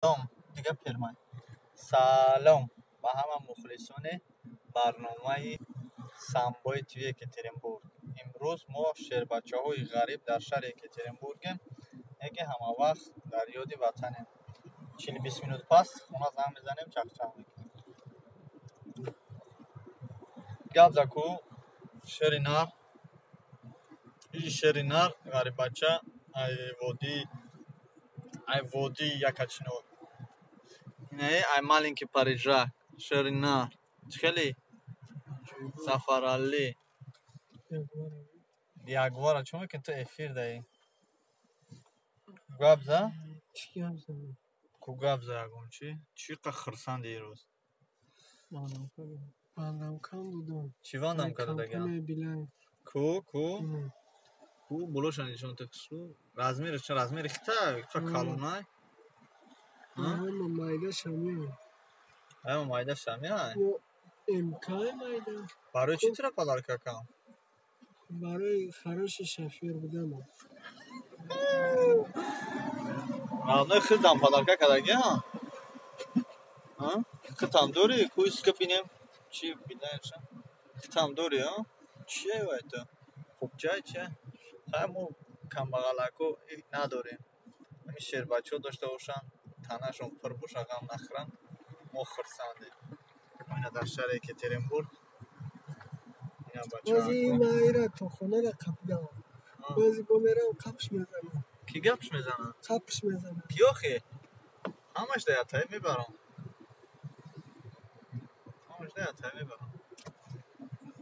سلام دیگه پیرمای سلام به همه مخلصان برنامه سامبای توی یکاترینبورگ. امروز ما شهر بچه های غریب در شهر یکاترینبورگیم. یکی همه وقت در یاد وطنیم. 40-20 minut پس خونه زنگ میزنیم چخچخ میکنیم. گپ زکو شهر نر این شهر نر غریب بچه ای وادی یکچنور نه ای маленький парижак شهر نر خیلی سفرالله ягвара чӣ мекунӣ ту эфир даи гап за ку гап за ягон чӣ қа хурсанди ирӯз чӣ вандам карда даган ку булоша нишон текшу размери чӣ размери хита чӣ калонай ама майда шамиай барои чӣ тира подарка кам برای خراش شفیر بودم معنی خیلی پدرکا کردگی ها خیلی دوری کویس که بینیم چی بیدنش خیلی دوری ها چیه وای تو خوب جای چیه خیلی کم بغلکو نداریم همین شیر بچه ها داشته باشن تنهشون پر باشه غم نخورن ما خرسندیم اینه در شهر یکاترینبورگ بازی این مایره تو خونه را قبله بازی با میره و قبش میزنه کی گپش میزنه؟ قبش میزنه کیاخی؟ همش دیگه تایی میبرم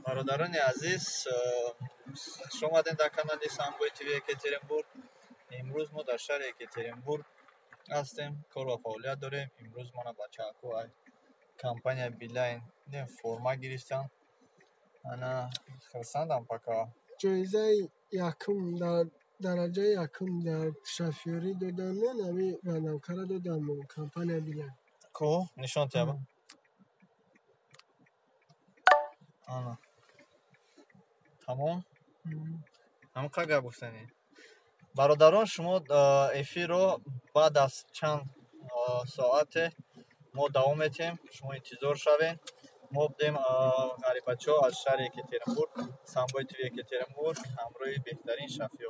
برادران عزیز شما آمدین در کانال سامبای تیوی یکاترینبورگ. امروز ما در شهر یکاترینبورگ هستیم کار و فعالیت داریم. امروز ما بچه ها کمپانی بیلاین فرما گرفتن انا خرسندم پاکا جایزه یکم در درجه یکم در شفیری دادن نمی نوکر دادم کمپانی بیلاین کو نشان تیابا آنا تمام همه قگه گفتنی برادران شما افیر رو بعد از چند ساعت ما دوام میتیم شما انتظار شوین ما بدیم غریب بچه ها از شهر یکاترینبورگ سامبای توی یکاترینبورگ همراه بهترین شفیع